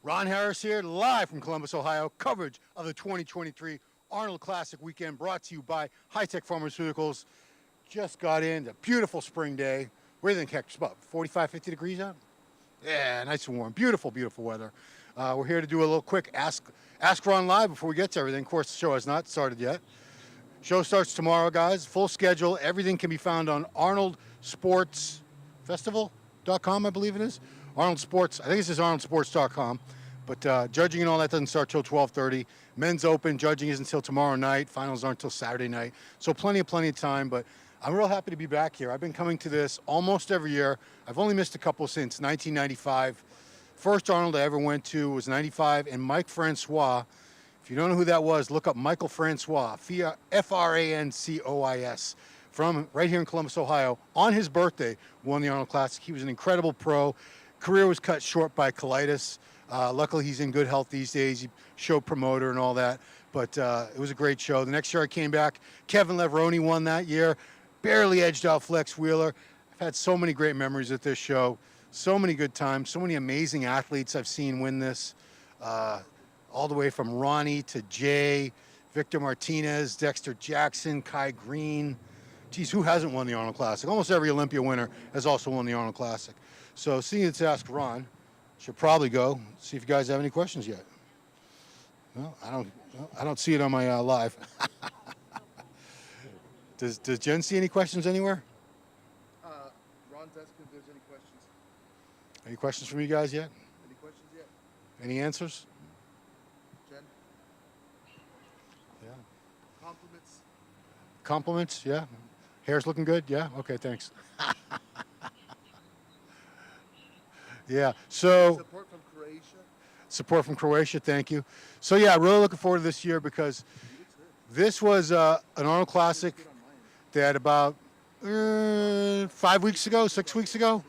Ron Harris here, live from Columbus, Ohio. Coverage of the 2023 Arnold Classic weekend brought to you by High Tech Pharmaceuticals. Just got in a beautiful spring day. What do you think, Hector? It's about 45, 50 degrees out? Yeah, nice and warm. Beautiful, beautiful weather. We're here to do a little quick Ask Ron Live before we get to everything. Of course, the show has not started yet. Show starts tomorrow, guys. Full schedule. Everything can be found on ArnoldSportsFestival.com, I believe it is. Arnold Sports, I think it's just ArnoldSports.com. But judging and all that doesn't start till 12:30. Men's Open, judging isn't until tomorrow night. Finals aren't until Saturday night. So plenty of time, but I'm real happy to be back here. I've been coming to this almost every year. I've only missed a couple since 1995. First Arnold I ever went to was 95, and Mike Francois. If you don't know who that was, look up Michael Francois, Francois, from right here in Columbus, Ohio. On his birthday, won the Arnold Classic. He was an incredible pro. Career was cut short by colitis. Luckily, he's in good health these days. He show promoter and all that. But it was a great show. The next year I came back, Kevin Leveroni won that year. Barely edged out Flex Wheeler. I've had so many great memories at this show. So many good times. So many amazing athletes I've seen win this. All the way from Ronnie to Jay, Victor Martinez, Dexter Jackson, Kai Green. Geez, who hasn't won the Arnold Classic? Almost every Olympia winner has also won the Arnold Classic. So seeing it's Ask Ron, should probably go see if you guys have any questions yet. No, I don't see it on my live. Does Jen see any questions anywhere? Ron's asking if there's any questions. Any questions from you guys yet? Any questions yet? Any answers? Jen? Yeah. Compliments? Compliments? Yeah. Hair's looking good? Yeah? Okay, thanks. Yeah, so... Support from Croatia? Support from Croatia, thank you. So yeah, really looking forward to this year because this was an Arnold Classic that about 5 weeks ago, 6 weeks ago,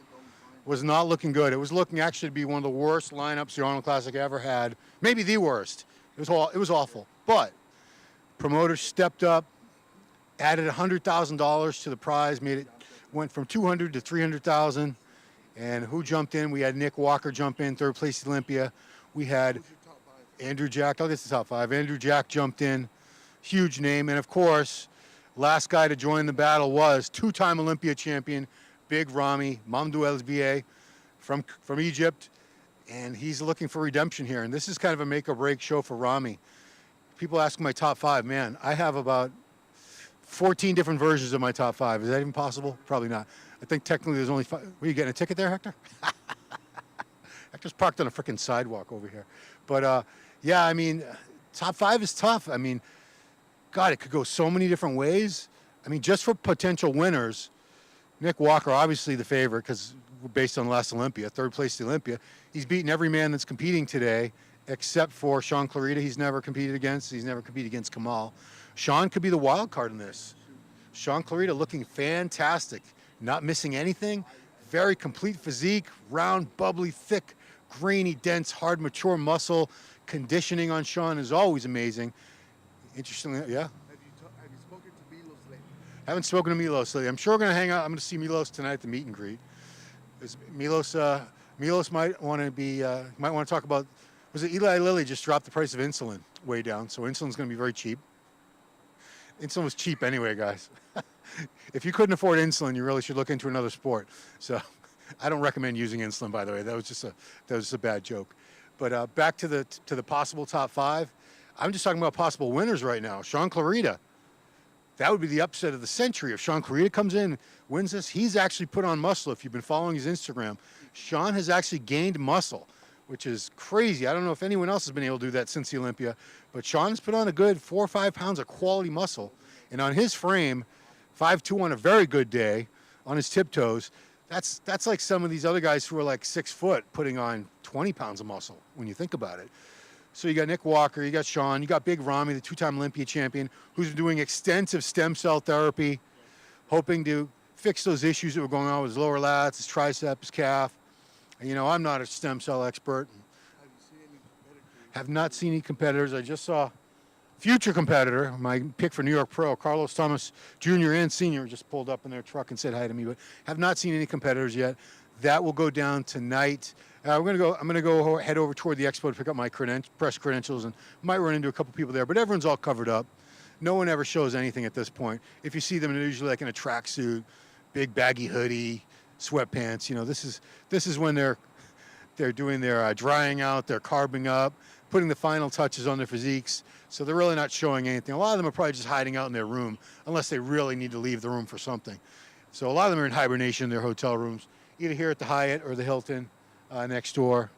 was not looking good. It was looking actually to be one of the worst lineups the Arnold Classic ever had. Maybe the worst. It was awful. But promoters stepped up, added $100,000 to the prize, went from $200,000 to $300,000. And who jumped in? We had Nick Walker jump in, third place Olympia. We had Andrew Jack. I'll get to the top five. Andrew Jack jumped in, huge name. And of course, last guy to join the battle was two-time Olympia champion, Big Ramy Mamdou Elsbié from Egypt. And he's looking for redemption here. And this is kind of a make or break show for Ramy. People ask my top five. Man, I have about 14 different versions of my top five. Is that even possible? Probably not. I think technically there's only five. Were you getting a ticket there, Hector? Hector's parked on a freaking sidewalk over here. But, yeah, I mean, top five is tough. I mean, God, it could go so many different ways. I mean, just for potential winners, Nick Walker, obviously the favorite because we're based on last Olympia, third place at Olympia. He's beaten every man that's competing today except for Sean Clarita. He's never competed against. He's never competed against Kamal. Sean could be the wild card in this. Sean Clarita looking fantastic. Not missing anything, very complete physique, round, bubbly, thick, grainy, dense, hard, mature muscle. Conditioning on Sean is always amazing. Interestingly, yeah? Have you spoken to Milos lately? Haven't spoken to Milos lately. I'm sure we're going to hang out. I'm going to see Milos tonight at the meet and greet. Milos might want to talk about, was it Eli Lilly just dropped the price of insulin way down, so insulin's going to be very cheap. Insulin was cheap anyway, guys. If you couldn't afford insulin, you really should look into another sport. So I don't recommend using insulin, by the way. That was just a bad joke. But back to the possible top five. I'm just talking about possible winners right now. Sean Clarita. That would be the upset of the century. If Sean Clarita comes in, wins this, he's actually put on muscle. If you've been following his Instagram, Sean has actually gained muscle, which is crazy. I don't know if anyone else has been able to do that since the Olympia, but Sean has put on a good 4 or 5 pounds of quality muscle. And on his frame, 5'2" on a very good day, on his tiptoes, that's like some of these other guys who are like 6 foot putting on 20 pounds of muscle when you think about it. So you got Nick Walker, you got Sean, you got Big Ramy, the two-time Olympia champion, who's been doing extensive stem cell therapy, hoping to fix those issues that were going on with his lower lats, his tricep, his calf. And, you know, I'm not a stem cell expert. Have you seen any competitors? Have not seen any competitors. I just saw future competitor, my pick for New York Pro, Carlos Thomas Jr. and Sr. just pulled up in their truck and said hi to me, but have not seen any competitors yet. That will go down tonight. I'm gonna go head over toward the expo to pick up my press credentials, and might run into a couple people there. But everyone's all covered up. No one ever shows anything at this point. If you see them, they're usually like in a tracksuit, big baggy hoodie, sweatpants. You know, this is when they're doing their drying out, they're carbing up, putting the final touches on their physiques. So they're really not showing anything. A lot of them are probably just hiding out in their room, unless they really need to leave the room for something. So a lot of them are in hibernation in their hotel rooms, either here at the Hyatt or the Hilton next door.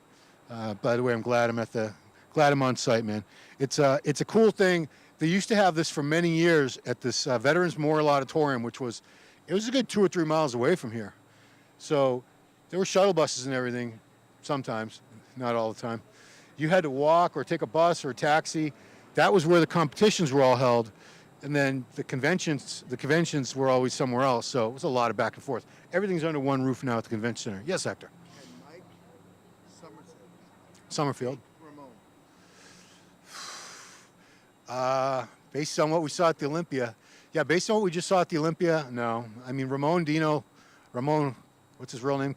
By the way, I'm glad I'm on site, man. It's a cool thing. They used to have this for many years at this Veterans Memorial Auditorium, it was a good 2 or 3 miles away from here. So there were shuttle buses and everything, sometimes, not all the time. You had to walk or take a bus or a taxi. That was where the competitions were all held. And then the conventions were always somewhere else. So it was a lot of back and forth. Everything's under one roof now at the convention center. Yes, Hector? And Mike Summerfield. Ramon. Based on what we saw at the Olympia. Yeah, based on what we just saw at the Olympia, no. I mean, Ramon, what's his real name?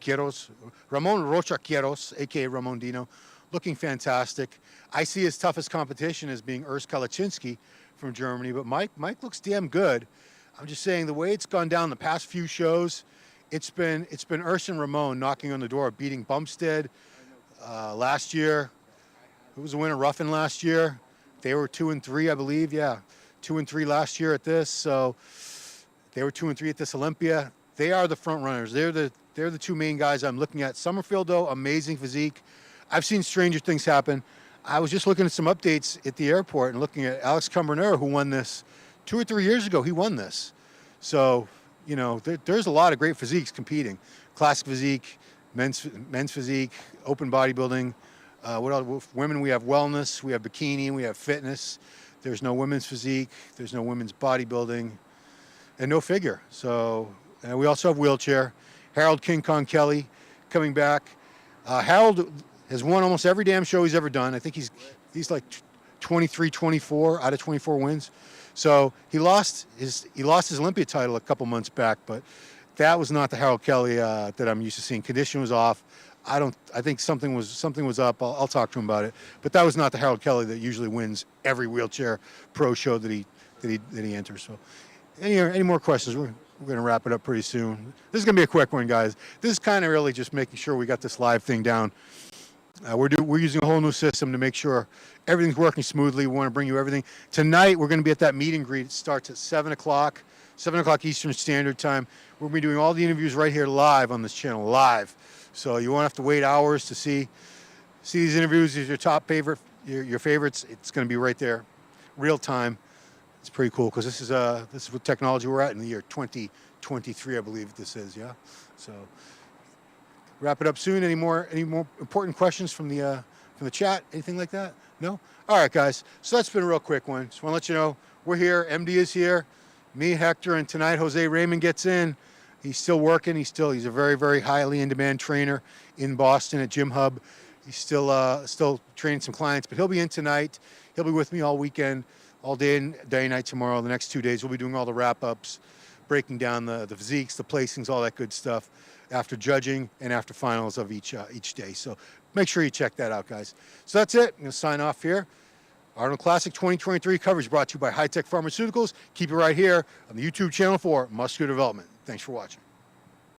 Ramon Rocha Quiros, a.k.a. Ramon Dino, looking fantastic. I see his toughest competition as being Urs Kalaczynski from Germany, but Mike looks damn good. I'm just saying the way it's gone down the past few shows, it's been Urs and Ramon knocking on the door, beating Bumstead last year. Who was the winner? Ruffin last year. They were 2 and 3, I believe. Yeah, 2 and 3 last year at this. So they were 2 and 3 at this Olympia. They are the front runners. They're the two main guys I'm looking at. Summerfield, though, amazing physique. I've seen stranger things happen. I was just looking at some updates at the airport and looking at Alex Cambronero, who won this 2 or 3 years ago. He won this. So, you know, there's a lot of great physiques competing. Classic physique, men's physique, open bodybuilding. What else? Women, we have wellness, we have bikini, we have fitness. There's no women's physique, there's no women's bodybuilding, and no figure. So we also have wheelchair. Harold King Kong Kelly coming back. Harold has won almost every damn show he's ever done. I think he's like 23, 24 out of 24 wins. So he lost his Olympia title a couple months back, but that was not the Harold Kelly that I'm used to seeing. Condition was off. I think something was up. I'll talk to him about it. But that was not the Harold Kelly that usually wins every wheelchair pro show that he enters. So, any more questions? We're going to wrap it up pretty soon. This is going to be a quick one, guys. This is kind of really just making sure we got this live thing down. We're using a whole new system to make sure everything's working smoothly. We want to bring you everything. Tonight, we're going to be at that meet and greet. It starts at 7 o'clock Eastern Standard Time. We're going to be doing all the interviews right here live on this channel, live. So you won't have to wait hours to see these interviews. These are your favorites. It's going to be right there, real time. It's pretty cool because this is what technology we're at in the year 2023, I believe this is. Yeah. So wrap it up soon. Any more important questions from the chat? Anything like that? No. All right, guys. So that's been a real quick one. Just want to let you know we're here. MD is here. Me, Hector, and tonight Jose Raymond gets in. He's still working. He's a very, very highly in-demand trainer in Boston at Gym Hub. He's still training some clients, but he'll be in tonight. He'll be with me all weekend, all day and night tomorrow. The next 2 days, we'll be doing all the wrap-ups, breaking down the physiques, the placings, all that good stuff after judging and after finals of each day. So make sure you check that out, guys. So that's it. I'm going to sign off here. Arnold Classic 2023 coverage brought to you by High Tech Pharmaceuticals. Keep it right here on the YouTube channel for Muscular Development. Thanks for watching.